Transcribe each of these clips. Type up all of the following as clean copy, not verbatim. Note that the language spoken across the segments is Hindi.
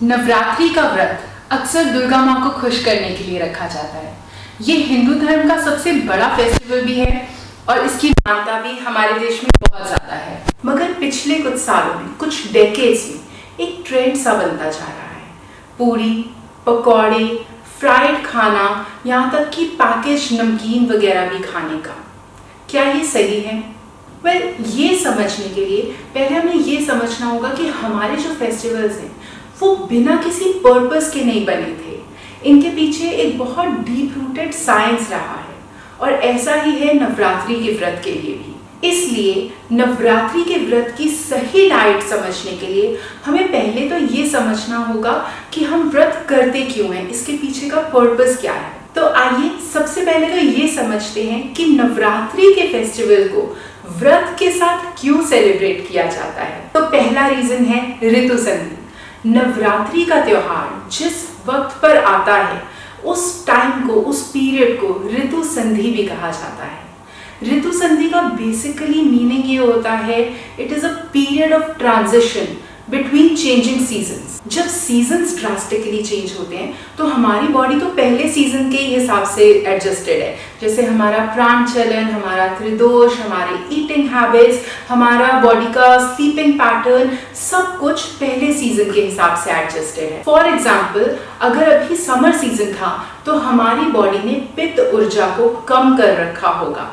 नवरात्रि का व्रत अक्सर दुर्गा माँ को खुश करने के लिए रखा जाता है। ये हिंदू धर्म का सबसे बड़ा फेस्टिवल भी है और इसकी मान्यता भी हमारे देश में बहुत ज्यादा है। मगर पिछले कुछ सालों में, कुछ डेकेड्स में एक ट्रेंड सा बनता जा रहा है। पूरी, पकौड़े, फ्राइड खाना, यहाँ तक कि पैकेज नमकीन वगैरह भी खाने का। क्या ये सही है? ये समझने के लिए पहले हमें ये समझना होगा कि हमारे जो फेस्टिवल्स हैं वो बिना किसी पर्पस के नहीं बने थे। इनके पीछे एक बहुत डीप रूटेड साइंस रहा है और ऐसा ही है नवरात्रि के व्रत के लिए भी। इसलिए नवरात्रि के व्रत की सही डाइट समझने के लिए हमें पहले तो ये समझना होगा कि हम व्रत करते क्यों हैं, इसके पीछे का पर्पस क्या है। तो आइए सबसे पहले तो ये समझते हैं कि नवरात्रि के फेस्टिवल को व्रत के साथ क्यों सेलिब्रेट किया जाता है। तो पहला रीजन है ऋतु संधि। नवरात्रि का त्योहार जिस वक्त पर आता है उस टाइम को, उस पीरियड को ऋतु संधि भी कहा जाता है। ऋतु संधि का बेसिकली मीनिंग ये होता है, it is a period of transition between changing seasons. जब सीजन्स ड्रास्टिकली चेंज होते हैं तो हमारी बॉडी तो पहले सीजन के हिसाब से एडजस्टेड है। जैसे हमारा प्राण चलन, हमारा त्रिदोष, हमारे ईटिंग हैबिट्स, हमारा बॉडी का स्लीपिंग पैटर्न, सब कुछ पहले सीजन के हिसाब से एडजस्टेड है। फॉर एग्जाम्पल, अगर अभी समर सीजन था तो हमारी बॉडी ने पित्त ऊर्जा को कम कर रखा होगा।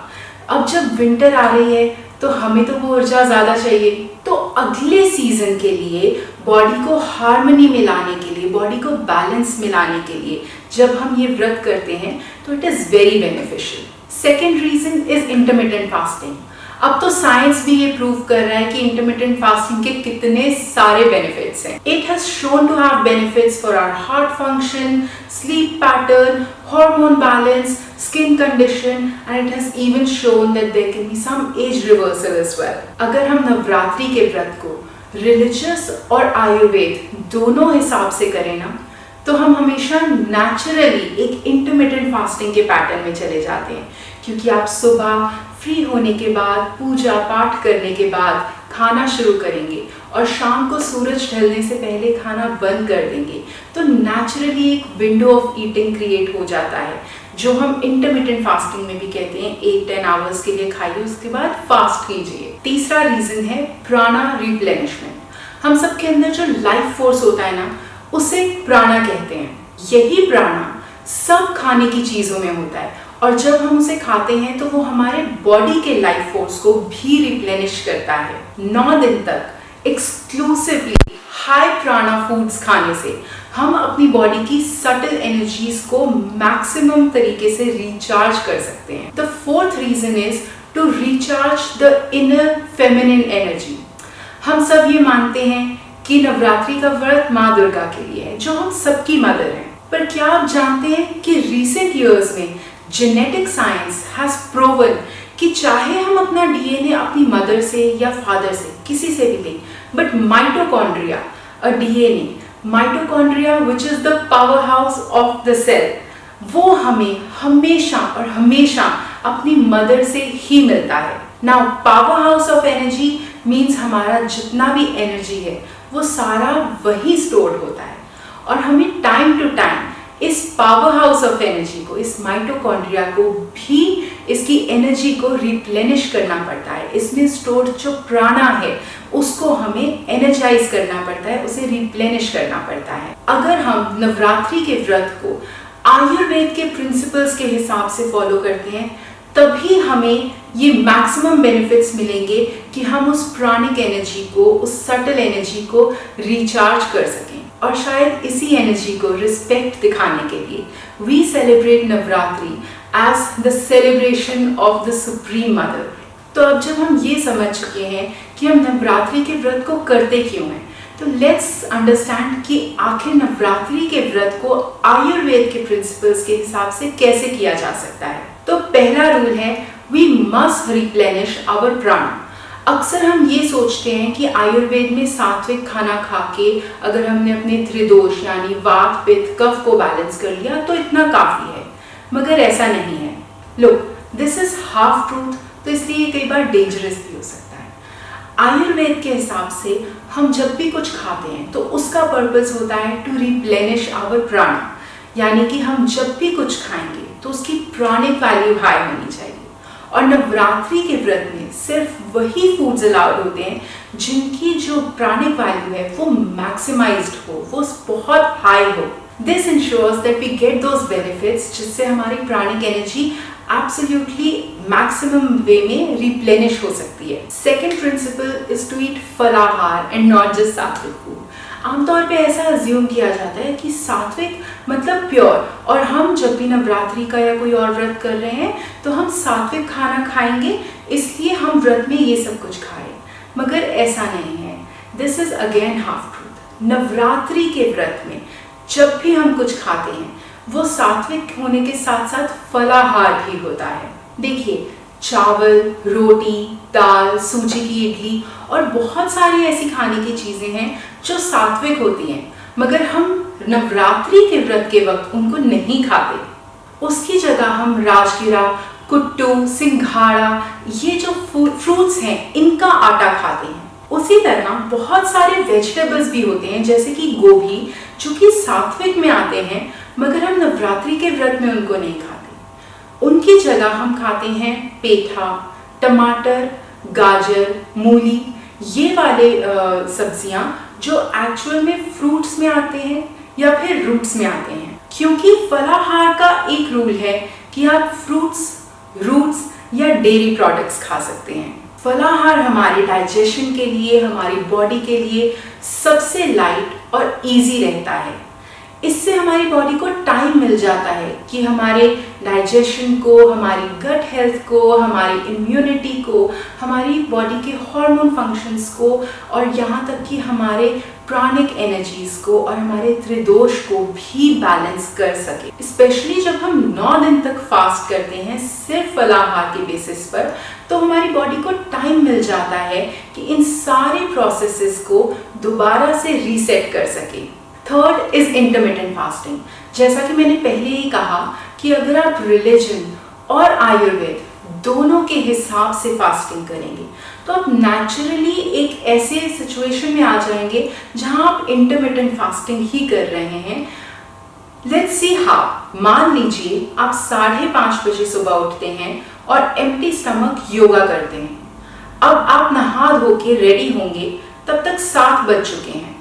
अब जब विंटर आ रही है तो हमें तो वो ऊर्जा ज्यादा चाहिए। तो अगले सीजन के लिए बॉडी को हार्मनी में लाने के लिए, बॉडी को बैलेंस में लाने के लिए जब हम ये व्रत करते हैं तो it is very beneficial. Second reason is intermittent fasting. अब तो साइंस भी ये प्रूव कर रहा है कि इंटरमिटेंट फास्टिंग के कितने सारे बेनिफिट्स हैं। It has shown to have benefits for our heart function, sleep pattern, hormone balance, skin condition, and it has even shown that there can be some age reversal as well. अगर हम नवरात्रि के व्रत को रिलीजियस और आयुर्वेद दोनों हिसाब से करें ना, तो हम हमेशा नेचुरली एक इंटरमिटेंट फास्टिंग के पैटर्न में चले जाते हैं। क्योंकि आप सुबह फ्री होने के बाद, पूजा पाठ करने के बाद खाना शुरू करेंगे और शाम को सूरज ढलने से पहले खाना बंद कर देंगे, तो नेचुरली एक विंडो ऑफ ईटिंग क्रिएट हो जाता है, जो हम इंटरमिटेंट फास्टिंग में भी कहते हैं। 8-10 आवर्स के लिए खाइए, उसके बाद फास्ट कीजिए। तीसरा रीजन है प्राणा रिप्लेनिशमेंट। हम सब के अंदर जो लाइफ फोर्स होता है ना, उसे प्राणा कहते हैं। यही प्राणा सब खाने की चीजों में होता है और जब हम उसे खाते हैं तो वो हमारे बॉडी के लाइफ फोर्स को भी रिप्लेनिश करता है। 9 दिन तक एक्सक्लूसिवली हाई प्राणा फूड्स खाने से हम अपनी बॉडी की सटल एनर्जीज को मैक्सिमम तरीके से रिचार्ज कर सकते हैं। The fourth reason is to recharge the inner feminine energy. हम सब ये मानते हैं कि नवरात्रि का व्रत माँ दुर्गा के लिए है, जो हम सबकी मदर है। पर क्या आप जानते हैं कि रिसेंट ईयर्स में जेनेटिक साइंस हैज प्रूवन कि चाहे हम अपना डीएनए अपनी मदर से या फादर से, किसी से भी लें, but mitochondria, a DNA, mitochondria which is the powerhouse of the cell, वो हमें हमेशा और हमेशा अपनी मदर से ही मिलता है। Now power house of energy means हमारा जितना भी एनर्जी है वो सारा वही स्टोर्ड होता है और हमें टाइम टू टाइम इस पावर हाउस ऑफ एनर्जी को, इस माइटोकॉन्ड्रिया को भी इसकी एनर्जी को रिप्लेनिश करना पड़ता है। इसमें स्टोर्ड जो प्राणा है उसको हमें एनर्जाइज करना पड़ता है, उसे रिप्लेनिश करना पड़ता है। अगर हम नवरात्रि के व्रत को आयुर्वेद के प्रिंसिपल्स के हिसाब से फॉलो करते हैं तभी हमें ये मैक्सिमम बेनिफिट्स मिलेंगे कि हम उस प्राणिक एनर्जी को, उस सटल एनर्जी को रिचार्ज कर सकें। और शायद इसी एनर्जी को रिस्पेक्ट दिखाने के लिए we celebrate Navratri as the celebration of the supreme mother. तो अब जब हम ये समझ चुके हैं कि हम नवरात्रि के व्रत को करते क्यों हैं, तो लेट्स अंडरस्टैंड कि आखिर नवरात्रि के व्रत को आयुर्वेद के प्रिंसिपल्स के हिसाब से कैसे किया जा सकता है। तो पहला रूल है, वी मस्ट रिप्लेनिश आवर प्राण। अक्सर हम ये सोचते हैं कि आयुर्वेद में सात्विक खाना खा के अगर हमने अपने त्रिदोष यानी वात, पित्त, कफ को बैलेंस कर लिया तो इतना काफी है, मगर ऐसा नहीं है। Look, this is half truth, तो इसलिए कई बार डेंजरस भी हो सकता है। आयुर्वेद के हिसाब से हम जब भी कुछ खाते हैं तो उसका पर्पस होता है टू रिप्लेनिश आवर प्राण, यानी कि हम जब भी कुछ खाएंगे तो उसकी प्राणिक वैल्यू हाई होनी चाहिए। और नवरात्रि के व्रत में सिर्फ वही फूड्स अलाउड होते हैं जिनकी जो प्राणिक वैल्यू है वो मैक्सिमाइज्ड हो, वो बहुत हाई हो। This ensures that we get those benefits जिससे हमारी pranic energy absolutely maximum way में रिप्लेनिश हो सकती है। Second principle is to eat phalahar and not just sattvic food. आमतौर पे ऐसा अज्यूम किया जाता है कि सात्विक मतलब प्योर, और हम जब भी नवरात्रि का या कोई और व्रत कर रहे हैं तो हम सात्विक खाना खाएंगे, इसलिए हम व्रत में ये सब कुछ खाएं, मगर ऐसा नहीं है। This is again half truth. Navratri के व्रत में जब भी हम कुछ खाते हैं वो सात्विक होने के साथ साथ फलाहार भी होता है। देखिए, चावल, रोटी, दाल, सूजी की इडली और बहुत सारी ऐसी खाने की चीजें हैं जो सात्विक होती हैं, मगर हम नवरात्रि के व्रत के वक्त उनको नहीं खाते। उसकी जगह हम राजगिरा, कुट्टू, सिंघाड़ा, ये जो फ्रूट्स हैं इनका आटा खाते हैं। उसी तरह बहुत सारे वेजिटेबल्स भी होते हैं जैसे कि गोभी, जो कि सात्विक में आते हैं, मगर हम नवरात्रि के व्रत में उनको नहीं खाते। उनकी जगह हम खाते हैं पेठा, टमाटर, गाजर, मूली, ये वाले सब्जियां जो एक्चुअल में फ्रूट्स में आते हैं या फिर रूट्स में आते हैं। क्योंकि फलाहार का एक रूल है कि आप फ्रूट्स, रूट्स या डेयरी प्रोडक्ट्स खा सकते हैं। फलाहार हमारे डाइजेशन के लिए, हमारी बॉडी के लिए सबसे लाइट और इजी रहता है। इससे हमारी बॉडी को टाइम मिल जाता है कि हमारे डाइजेशन को, हमारी गट हेल्थ को, हमारी इम्यूनिटी को, हमारी बॉडी के हार्मोन फंक्शंस को, और यहाँ तक कि हमारे प्राणिक एनर्जीज को और हमारे त्रिदोष को भी बैलेंस कर सके। स्पेशली जब हम 9 दिन तक फास्ट करते हैं सिर्फ फलाहार के बेसिस पर, तो हमारी बॉडी को टाइम मिल जाता है कि इन सारे प्रोसेसेस को दोबारा से रीसेट कर सके। Third is intermittent fasting. जैसा कि मैंने पहले ही कहा कि अगर आप रिलीजन और आयुर्वेद दोनों के हिसाब से फास्टिंग करेंगे तो आप नेचुरली एक ऐसे सिचुएशन में आ जाएंगे जहां आप इंटरमिटेंट फास्टिंग ही कर रहे हैं। Let's see how. मान लीजिए आप 5:30 बजे सुबह उठते हैं और एम्प्टी स्टमक योगा करते हैं। अब आप नहा धो के रेडी होंगे, तब तक 7 बज चुके हैं।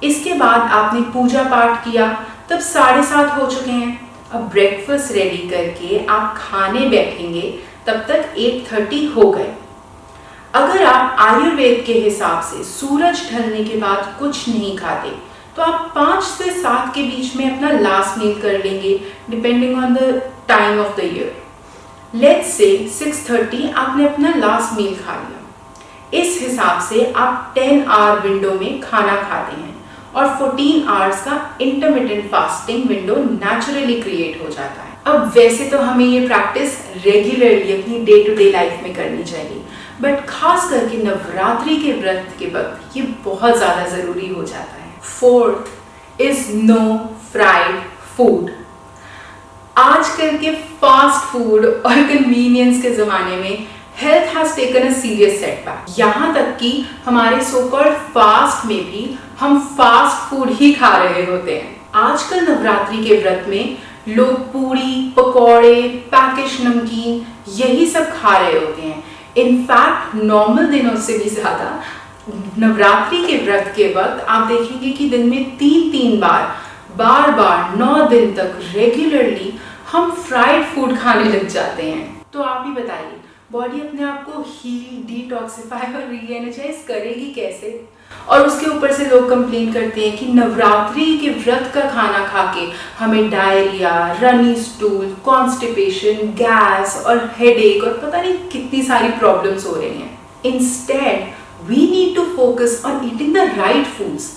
इसके बाद आपने पूजा पाठ किया, तब 7:30 हो चुके हैं। अब ब्रेकफास्ट रेडी करके आप खाने बैठेंगे, तब तक 8:30 हो गए। अगर आप आयुर्वेद के हिसाब से सूरज ढलने के बाद कुछ नहीं खाते तो आप 5 से 7 के बीच में अपना लास्ट मील कर लेंगे, depending on the time of the year. Let's say 6:30 आपने अपना लास्ट मील खा लिया। इस हिसाब से आप 10 आवर विंडो में खाना खाते हैं और 14 आवर्स का intermittent fasting window naturally create हो जाता है। अब वैसे तो हमें ये प्रैक्टिस रेगुलरली अपनी डे टू डे लाइफ में करनी चाहिए, बट खास करके नवरात्रि के व्रत के वक्त ये बहुत ज़्यादा ज़रूरी हो जाता है। Fourth is no fried food. आजकल के फास्ट फूड और कन्वीनियंस के ज़माने में health has taken a serious setback. यहाँ तक कि हमारे सो कॉल्ड फास्ट में भी हम फास्ट फूड ही खा रहे होते हैं। आजकल नवरात्रि के व्रत में लोग पूरी, पकौड़े, पैकेज नमकीन यही सब खा रहे होते हैं। इनफैक्ट नॉर्मल दिनों से भी ज़्यादा नवरात्रि के व्रत के वक्त आप देखेंगे कि दिन में 3-3 बार 9 दिन तक रेगुलरली हम फ्राइड फूड खाने लग जाते हैं। तो आप ही बताइए, बॉडी अपने आप को हील, डिटॉक्सिफाई और रीएनर्जाइज करेगी कैसे? और उसके ऊपर से लोग कंप्लेन करते हैं कि नवरात्रि के व्रत का खाना खा के हमें diarrhoea, runny stool, constipation, gas और हेडेक और पता नहीं कितनी सारी प्रॉब्लम्स हो रही हैं। Instead we need to focus on eating the right foods.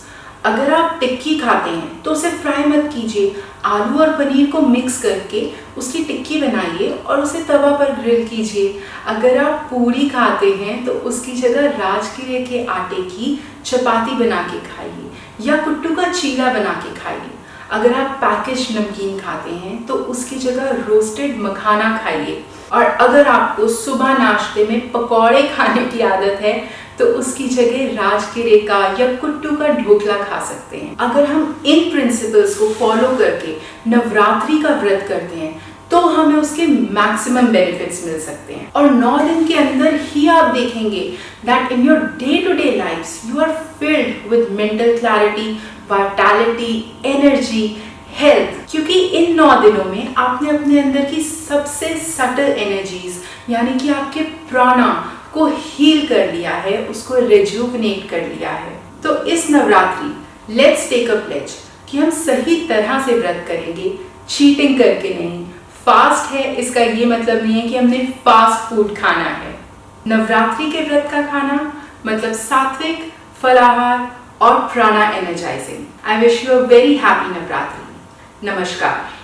अगर आप टिक्की खाते हैं तो उसे फ्राई मत कीजिए, आलू और पनीर को मिक्स करके उसकी टिक्की बनाइए और उसे तवा पर ग्रिल कीजिए। अगर आप पूरी खाते हैं तो उसकी जगह राजगिरे के आटे की चपाती बना के खाइए या कुट्टू का चीला बना के खाइए। अगर आप पैकेज नमकीन खाते हैं तो उसकी जगह रोस्टेड मखाना खाइए। और अगर आपको सुबह नाश्ते में पकौड़े खाने की आदत है तो उसकी जगह राजगिरे का या कुट्टू का ढोकला खा सकते हैं। अगर हम इन प्रिंसिपल्स को फॉलो करके नवरात्रि का व्रत करते हैं तो हमें उसके मैक्सिमम बेनिफिट्स मिल सकते हैं। और 9 दिन के अंदर ही आप देखेंगे that in your day to day lifes you are filled with mental clarity, vitality, energy, health. क्योंकि इन 9 दिनों में आपने अपने अंदर की सबसे सटल एनर्जीज यानी कि आपके प्राणा को हील कर लिया है, उसको रिजुवनेट कर लिया है। तो इस Navratri let's take a pledge कि हम सही तरह से व्रत करेंगे, चीटिंग करके नहीं। फास्ट है इसका ये मतलब नहीं है कि हमने फास्ट फूड खाना है। नवरात्रि के व्रत का खाना मतलब सात्विक, फलाहार और प्राणा energising. I wish you a very happy Navratri. नमस्कार।